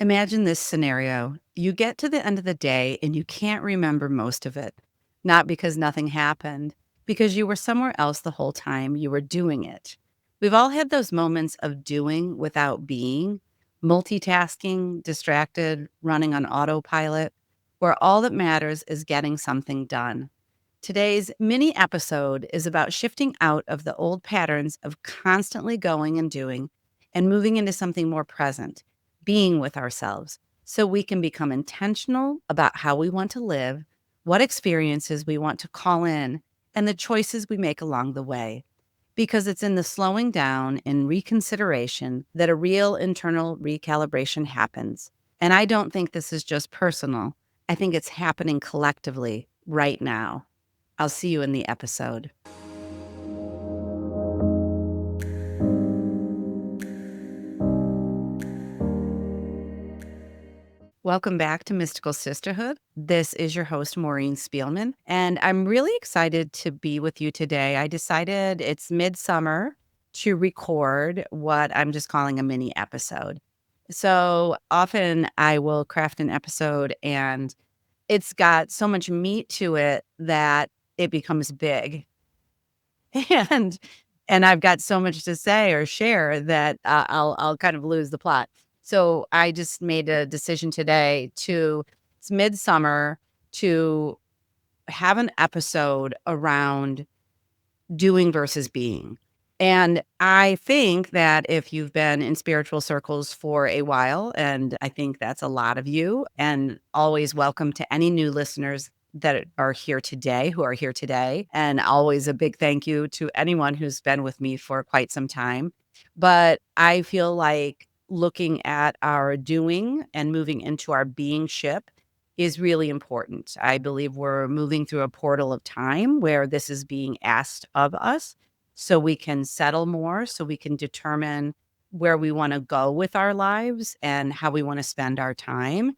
Imagine this scenario. You get to the end of the day and you can't remember most of it. Not because nothing happened, because you were somewhere else the whole time you were doing it. We've all had those moments of doing without being, multitasking, distracted, running on autopilot, where all that matters is getting something done. Today's mini episode is about shifting out of the old patterns of constantly going and doing and moving into something more present, being with ourselves, so we can become intentional about how we want to live, what experiences we want to call in, and the choices we make along the way. Because it's in the slowing down and reconsideration that a real internal recalibration happens. And I don't think this is just personal. I think it's happening collectively right now. I'll see you in the episode. Welcome back to Mystical Sisterhood. This is your host, Maureen Spielman, and I'm really excited to be with you today. I decided it's midsummer to record what I'm just calling a mini episode. So often I will craft an episode and it's got so much meat to it that it becomes big. and and I've got so much to say or share that I'll kind of lose the plot. So I just made a decision today to it's midsummer to have an episode around doing versus being. And I think that if you've been in spiritual circles for a while, and I think that's a lot of you, and always welcome to any new listeners that are here today, who are here today. And always a big thank you to anyone who's been with me for quite some time. But I feel like looking at our doing and moving into our being ship is really important. I believe we're moving through a portal of time where this is being asked of us so we can settle more, so we can determine where we want to go with our lives and how we want to spend our time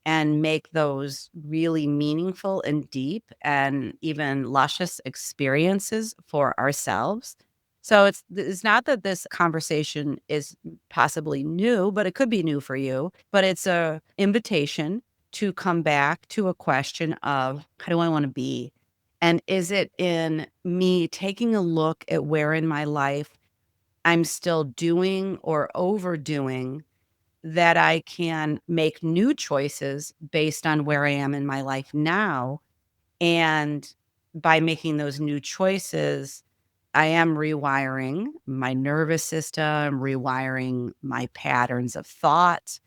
and make those really meaningful and deep and even luscious experiences for ourselves. So it's not that this conversation is possibly new, but it could be new for you, but it's a invitation to come back to a question of how do I want to be? And is it in me taking a look at where in my life I'm still doing or overdoing that I can make new choices based on where I am in my life now. And by making those new choices, I am rewiring my nervous system, rewiring my patterns of thought,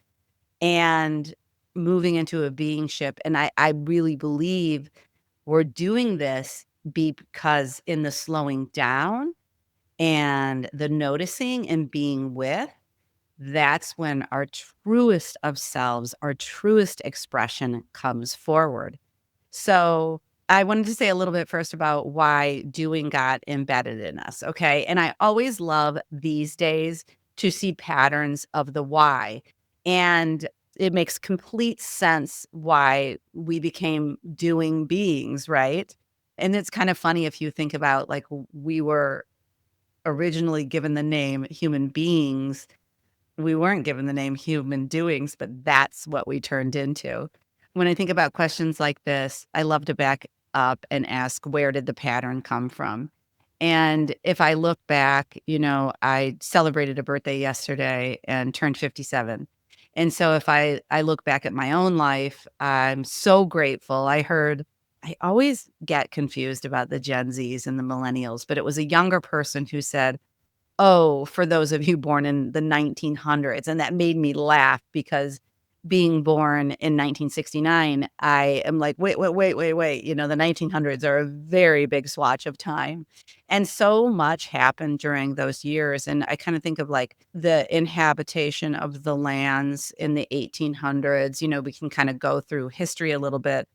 and moving into a being ship. And I really believe we're doing this because in the slowing down and the noticing and being with, that's when our truest of selves, our truest expression comes forward. So I wanted to say a little bit first about why doing got embedded in us. Okay. And I always love these days to see patterns of the why. And it makes complete sense why we became doing beings, right? And it's kind of funny if you think about like we were originally given the name human beings, we weren't given the name human doings, but that's what we turned into. When I think about questions like this, I love to back up and ask, where did the pattern come from? And if I look back, I celebrated a birthday yesterday and turned 57. And so if I look back at my own life, I'm so grateful. I always get confused about the Gen Zs and the millennials, but it was a younger person who said, "Oh, for those of you born in the 1900s," and that made me laugh because being born in 1969, I am like, "Wait, the 1900s are a very big swatch of time." And so much happened during those years, and I kinda think of, like, the inhabitation of the lands in the 1800s, we can kinda go through history a little bit,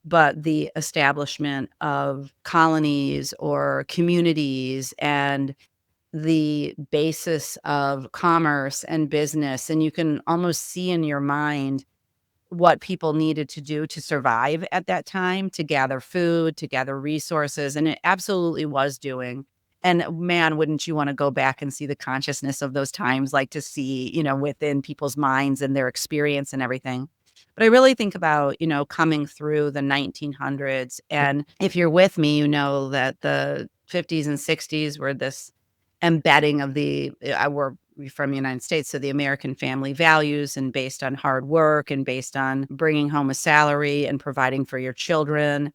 but the establishment of colonies or communities and the basis of commerce and business, and you can almost see in your mind what people needed to do to survive at that time, to gather food, to gather resources, and it absolutely was doing. And man, wouldn't you want to go back and see the consciousness of those times, like to see, within people's minds and their experience and everything. But I really think about, coming through the 1900s. And if you're with me, you know that the 50s and 60s were this embedding of we're from the United States, so the American family values and based on hard work and based on bringing home a salary and providing for your children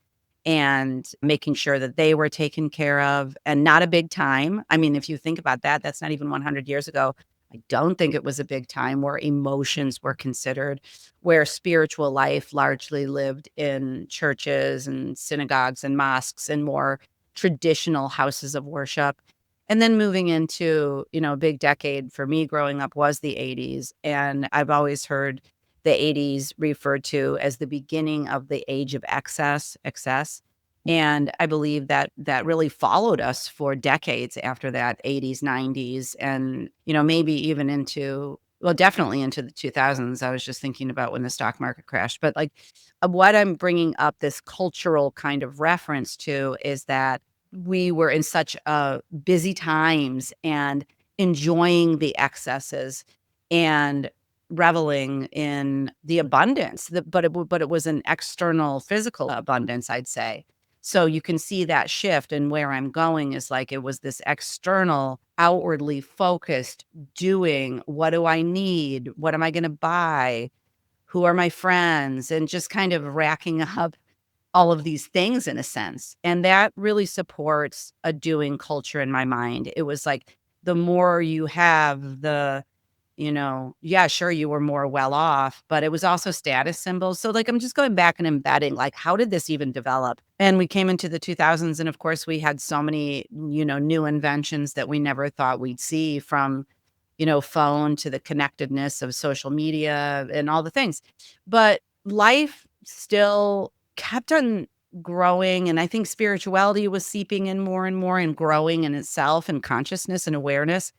and making sure that they were taken care of and not a big time. I mean, if you think about that, that's not even 100 years ago. I don't think it was a big time where emotions were considered, where spiritual life largely lived in churches and synagogues and mosques and more traditional houses of worship. And then moving into, a big decade for me growing up was the 80s. And I've always heard the 80s referred to as the beginning of the age of excess. And I believe that that really followed us for decades after that 80s, 90s, and, maybe even definitely into the 2000s. I was just thinking about when the stock market crashed. But like what I'm bringing up this cultural kind of reference to is that we were in such busy times and enjoying the excesses and reveling in the abundance, but it was an external physical abundance, I'd say. So you can see that shift, and where I'm going is like it was this external, outwardly focused doing. What do I need? What am I going to buy? Who are my friends? And just kind of racking up all of these things in a sense. And that really supports a doing culture in my mind. It was like the more you have, yeah, sure, you were more well off, but it was also status symbols. So, like, I'm just going back and embedding, like, how did this even develop? And we came into the 2000s, and of course, we had so many, new inventions that we never thought we'd see from, phone to the connectedness of social media and all the things. But life still kept on growing. And I think spirituality was seeping in more and more and growing in itself and consciousness and awareness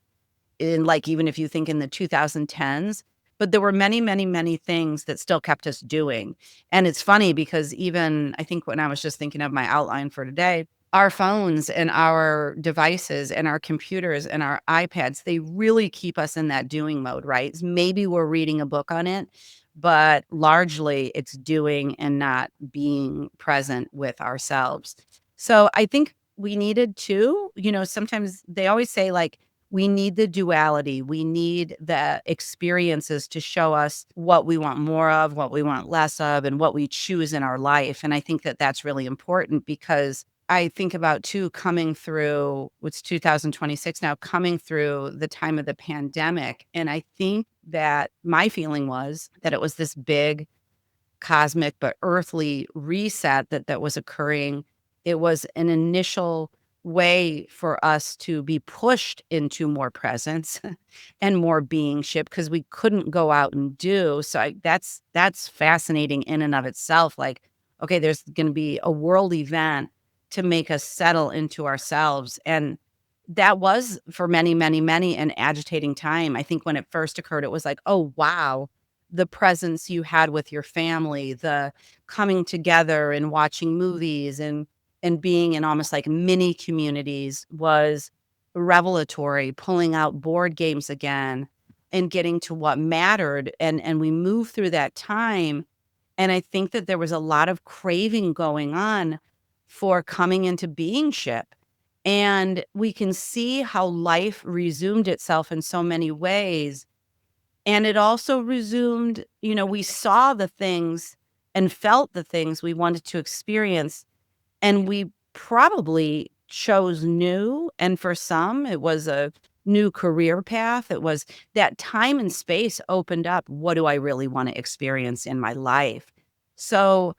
in like even if you think in the 2010s, but there were many, many, many things that still kept us doing. And it's funny because even I think when I was just thinking of my outline for today, our phones and our devices and our computers and our iPads, they really keep us in that doing mode, right? Maybe we're reading a book on it, but largely it's doing and not being present with ourselves. So I think we needed to, sometimes they always say like, we need the duality. We need the experiences to show us what we want more of, what we want less of, and what we choose in our life. And I think that that's really important because I think about too coming through, it's 2026 now, coming through the time of the pandemic. And I think that my feeling was that it was this big cosmic but earthly reset that was occurring. It was an initial way for us to be pushed into more presence and more beingship because we couldn't go out and do. So that's fascinating in and of itself. Like, okay, there's going to be a world event to make us settle into ourselves. And that was for many, many, many an agitating time. I think when it first occurred, it was like, oh, wow, the presence you had with your family, the coming together and watching movies and being in almost like mini communities was revelatory, pulling out board games again and getting to what mattered. And we moved through that time. And I think that there was a lot of craving going on for coming into beingship. And we can see how life resumed itself in so many ways, and it also resumed, we saw the things and felt the things we wanted to experience, and we probably chose new. And for some, it was a new career path. It was that time and space opened up. What do I really want to experience in my life? So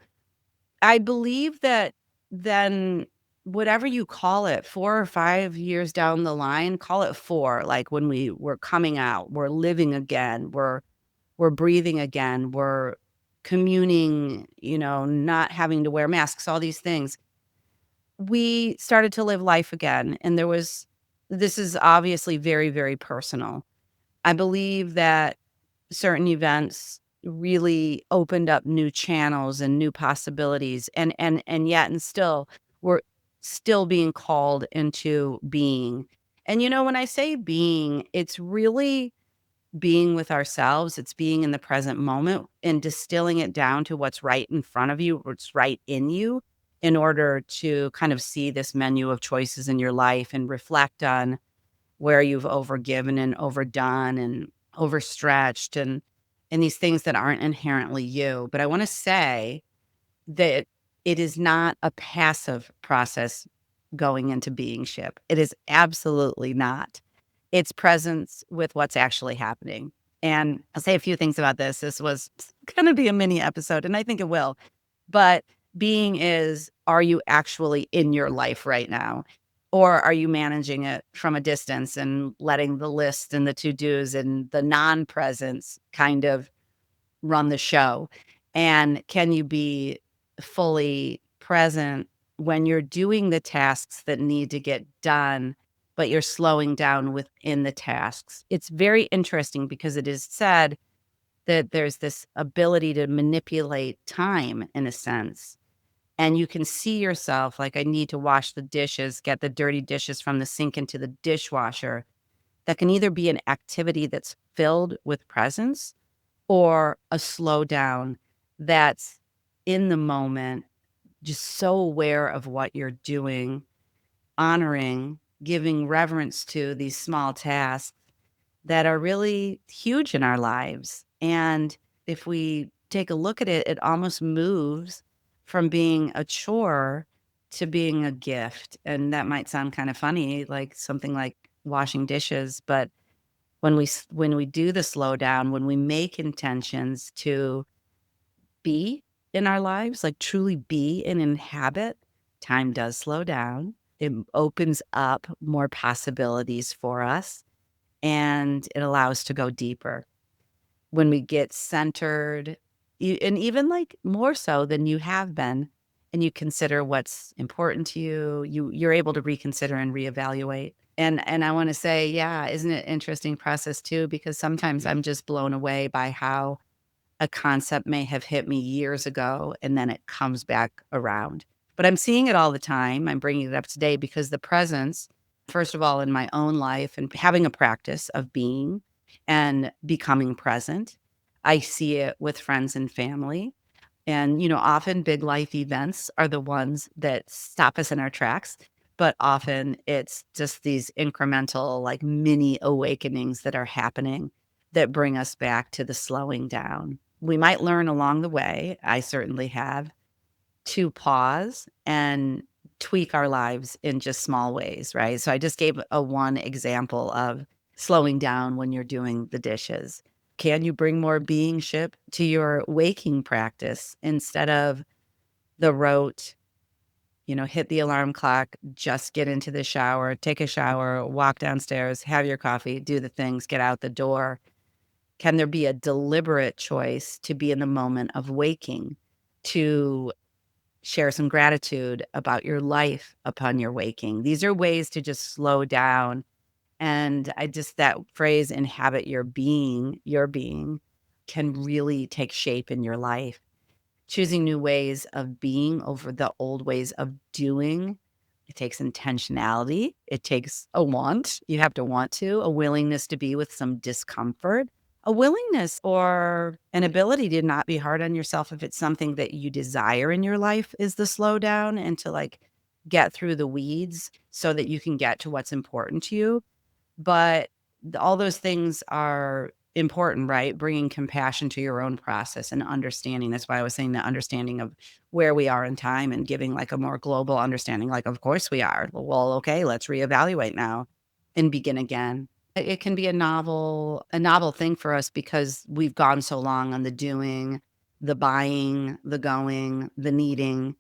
I believe that then whatever you call it, 4 or 5 years down the line, call it 4, like when we were coming out, we're living again, we're breathing again, we're communing, not having to wear masks, all these things. We started to live life again, and this is obviously very, very personal. I believe that certain events really opened up new channels and new possibilities, and yet and still we're still being called into being. And, when I say being, it's really being with ourselves. It's being in the present moment and distilling it down to what's right in front of you, what's right in you, in order to kind of see this menu of choices in your life and reflect on where you've overgiven and overdone and overstretched and these things that aren't inherently you. But I want to say that it is not a passive process going into beingship. It is absolutely not. It's presence with what's actually happening. And I'll say a few things about this. This was going to be a mini episode, and I think it will. But being is, are you actually in your life right now? Or are you managing it from a distance and letting the list and the to dos and the non presence kind of run the show? And can you be fully present when you're doing the tasks that need to get done, but you're slowing down within the tasks? It's very interesting because it is said that there's this ability to manipulate time in a sense. And you can see yourself like, I need to wash the dishes, get the dirty dishes from the sink into the dishwasher. That can either be an activity that's filled with presence or a slowdown that's in the moment, just so aware of what you're doing, honoring, giving reverence to these small tasks that are really huge in our lives. And if we take a look at it, it almost moves from being a chore to being a gift. And that might sound kind of funny, like something like washing dishes, but when we do the slow down, when we make intentions to be in our lives, like truly be and inhabit, time does slow down. It opens up more possibilities for us and it allows to go deeper. When we get centered, and even like more so than you have been, and you consider what's important to you, you're able to reconsider and reevaluate. And I want to say, yeah, isn't it interesting process too? Because sometimes I'm just blown away by how a concept may have hit me years ago and then it comes back around. But I'm seeing it all the time. I'm bringing it up today because the presence, first of all, in my own life and having a practice of being and becoming present, I see it with friends and family. And, often big life events are the ones that stop us in our tracks. But often it's just these incremental, like mini awakenings that are happening that bring us back to the slowing down. We might learn along the way, I certainly have, to pause and tweak our lives in just small ways, right? So I just gave a one example of slowing down when you're doing the dishes. Can you bring more beingship to your waking practice instead of the rote, hit the alarm clock, just get into the shower, take a shower, walk downstairs, have your coffee, do the things, get out the door? Can there be a deliberate choice to be in the moment of waking, to share some gratitude about your life upon your waking? These are ways to just slow down. And that phrase, inhabit your being can really take shape in your life. Choosing new ways of being over the old ways of doing. It takes intentionality. It takes a want. You have to want to, a willingness to be with some discomfort, a willingness or an ability to not be hard on yourself if it's something that you desire in your life is the slowdown and to like get through the weeds so that you can get to what's important to you. But all those things are important, right? Bringing compassion to your own process and understanding. That's why I was saying the understanding of where we are in time and giving like a more global understanding. Like, of course we are. Well, okay, let's reevaluate now and begin again. It can be a novel thing for us because we've gone so long on the doing, the buying, the going, the needing.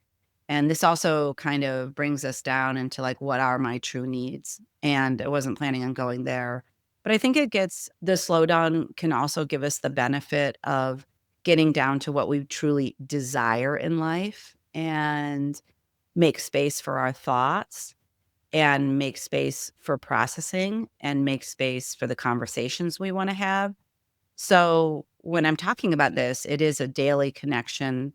And this also kind of brings us down into like, what are my true needs? And I wasn't planning on going there. But I think the slowdown can also give us the benefit of getting down to what we truly desire in life and make space for our thoughts and make space for processing and make space for the conversations we want to have. So when I'm talking about this, it is a daily connection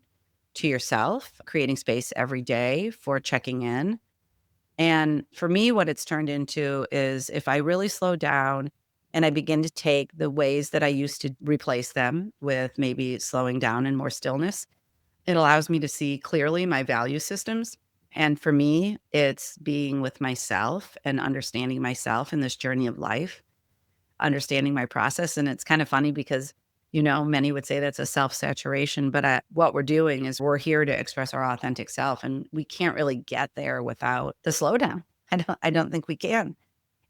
to yourself, creating space every day for checking in, And for me, what it's turned into is if I really slow down and I begin to take the ways that I used to replace them with maybe slowing down and more stillness, it allows me to see clearly my value systems. And for me, it's being with myself and understanding myself in this journey of life, understanding my process. And it's kind of funny because, many would say that's a self saturation, but what we're doing is we're here to express our authentic self. And we can't really get there without the slowdown. I don't think we can.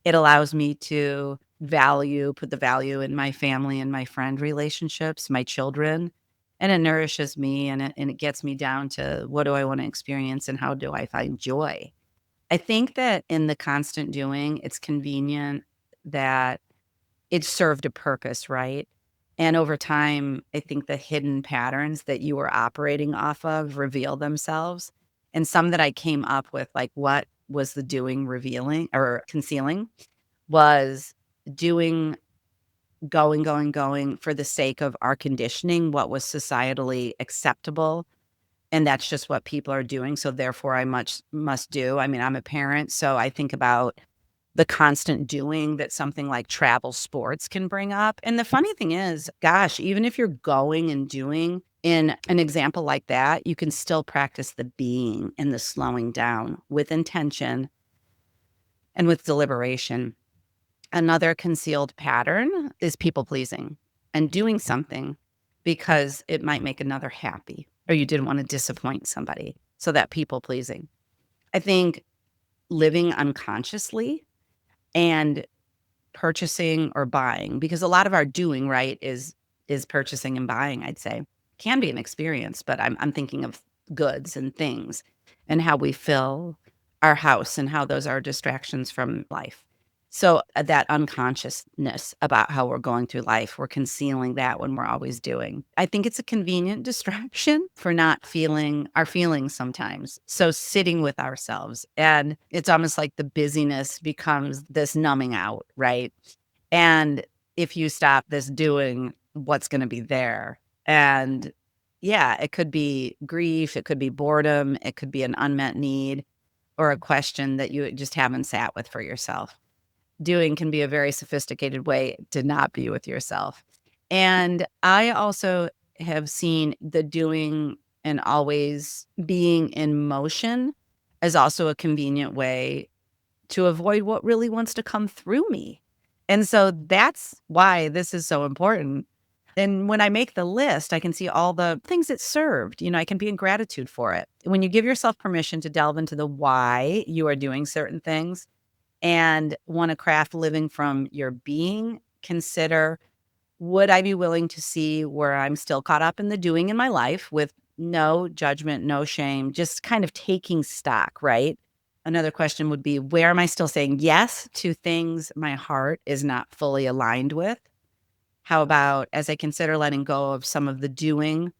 It allows me to put the value in my family and my friend relationships, my children, and it nourishes me and it gets me down to what do I want to experience and how do I find joy. I think that in the constant doing, it's convenient that it served a purpose, right? And over time, I think the hidden patterns that you were operating off of reveal themselves. And some that I came up with, like what was the doing revealing or concealing, was doing, going for the sake of our conditioning, what was societally acceptable. And that's just what people are doing. So therefore, I much must do. I mean, I'm a parent, so I think about the constant doing that something like travel sports can bring up. And the funny thing is, gosh, even if you're going and doing in an example like that, you can still practice the being and the slowing down with intention and with deliberation. Another concealed pattern is people pleasing and doing something because it might make another happy or you didn't want to disappoint somebody. So that people pleasing. I think living unconsciously and purchasing or buying, because a lot of our doing, right, is purchasing and buying, I'd say. Can be an experience, but I'm thinking of goods and things and how we fill our house and how those are distractions from life. So that unconsciousness about how we're going through life, we're concealing that when we're always doing. I think it's a convenient distraction for not feeling our feelings sometimes. So sitting with ourselves, and it's almost like the busyness becomes this numbing out, right? And if you stop this doing, what's going to be there? And yeah, it could be grief, it could be boredom, it could be an unmet need or a question that you just haven't sat with for yourself. Doing can be a very sophisticated way to not be with yourself. And I also have seen the doing and always being in motion as also a convenient way to avoid what really wants to come through me. And so that's why this is so important. And when I make the list, I can see all the things it served. I can be in gratitude for it. When you give yourself permission to delve into the why you are doing certain things and want to craft living from your being, consider, would I be willing to see where I'm still caught up in the doing in my life with no judgment, no shame, just kind of taking stock, right? Another question would be, where am I still saying yes to things my heart is not fully aligned with? How about as I consider letting go of some of the doing,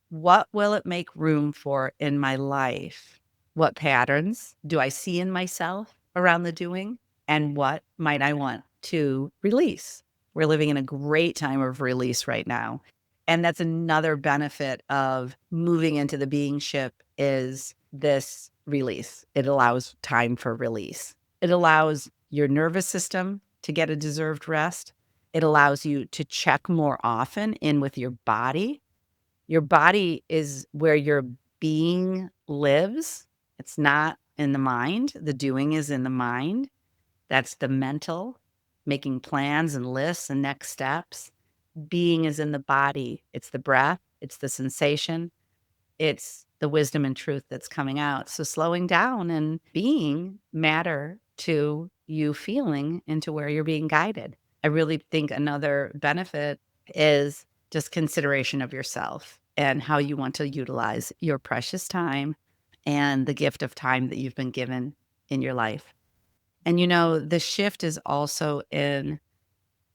what will it make room for in my life? What patterns do I see in myself around the doing? And what might I want to release? We're living in a great time of release right now. And that's another benefit of moving into the beingship is this release. It allows time for release. It allows your nervous system to get a deserved rest. It allows you to check more often in with your body. Your body is where your being lives. It's not in the mind. The doing is in the mind. That's the mental, making plans and lists and next steps. Being is in the body. It's the breath, it's the sensation, it's the wisdom and truth that's coming out. So slowing down and being matter to you feeling into where you're being guided. I really think another benefit is just consideration of yourself and how you want to utilize your precious time and the gift of time that you've been given in your life. And the shift is also in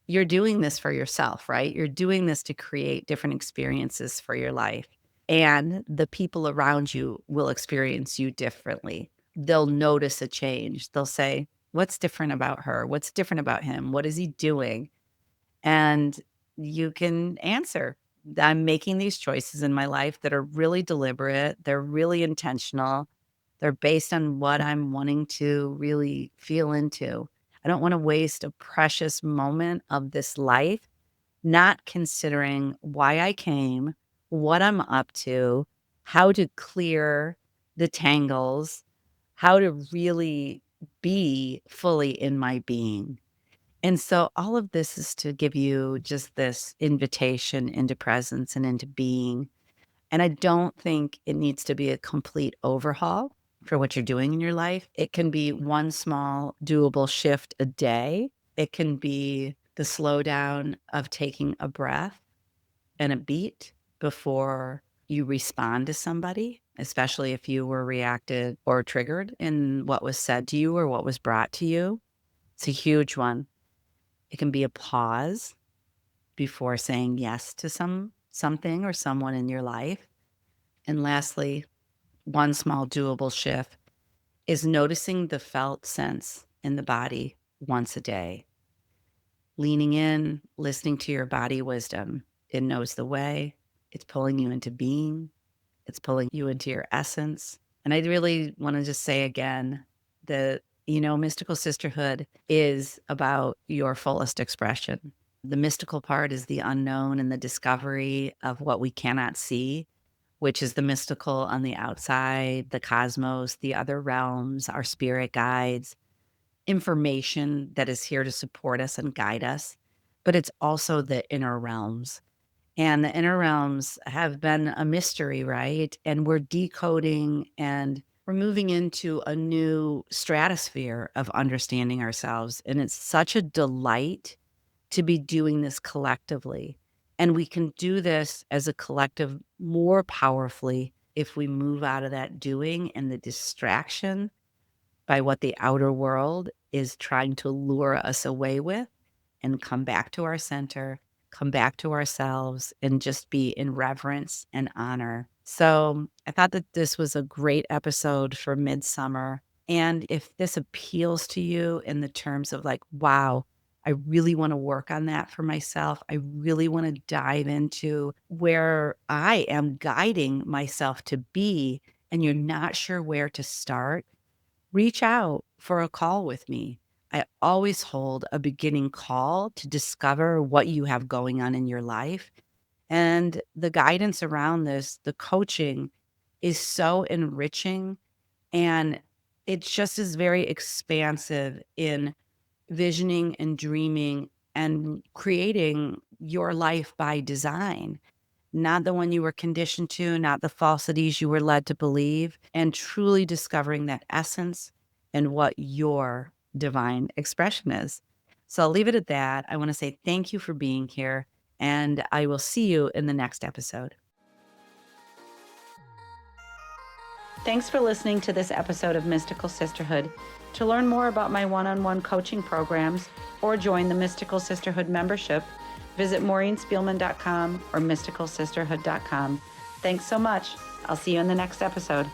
you're doing this for yourself, right? You're doing this to create different experiences for your life. And the people around you will experience you differently. They'll notice a change. They'll say, what's different about her? What's different about him? What is he doing? And you can answer. I'm making these choices in my life that are really deliberate. They're really intentional. They're based on what I'm wanting to really feel into. I don't want to waste a precious moment of this life not considering why I came, what I'm up to, how to clear the tangles, how to really be fully in my being. And so all of this is to give you just this invitation into presence and into being. And I don't think it needs to be a complete overhaul for what you're doing in your life. It can be one small doable shift a day. It can be the slowdown of taking a breath and a beat before you respond to somebody, especially if you were reacted or triggered in what was said to you or what was brought to you. It's a huge one. It can be a pause before saying yes to something or someone in your life. And lastly, one small doable shift is noticing the felt sense in the body once a day. Leaning in, listening to your body wisdom. It knows the way. It's pulling you into being. It's pulling you into your essence. And I really want to just say again that, Mystical Sisterhood is about your fullest expression. The mystical part is the unknown and the discovery of what we cannot see, which is the mystical on the outside, the cosmos, the other realms, our spirit guides, information that is here to support us and guide us. But it's also the inner realms. And the inner realms have been a mystery, right? And we're decoding and we're moving into a new stratosphere of understanding ourselves. And it's such a delight to be doing this collectively. And we can do this as a collective more powerfully if we move out of that doing and the distraction by what the outer world is trying to lure us away with and come back to our center, come back to ourselves, and just be in reverence and honor. So I thought that this was a great episode for midsummer. And if this appeals to you in the terms of like, wow, I really want to work on that for myself. I really want to dive into where I am guiding myself to be, and you're not sure where to start, reach out for a call with me. I always hold a beginning call to discover what you have going on in your life. And the guidance around this, the coaching is so enriching, and it just is very expansive in visioning and dreaming and creating your life by design, not the one you were conditioned to, not the falsities you were led to believe, and truly discovering that essence and what your divine expression is. So I'll leave it at that. I want to say thank you for being here, and I will see you in the next episode. Thanks for listening to this episode of Mystical Sisterhood. To learn more about my one-on-one coaching programs or join the Mystical Sisterhood membership, visit MaureenSpielman.com or MysticalSisterhood.com. Thanks so much. I'll see you in the next episode.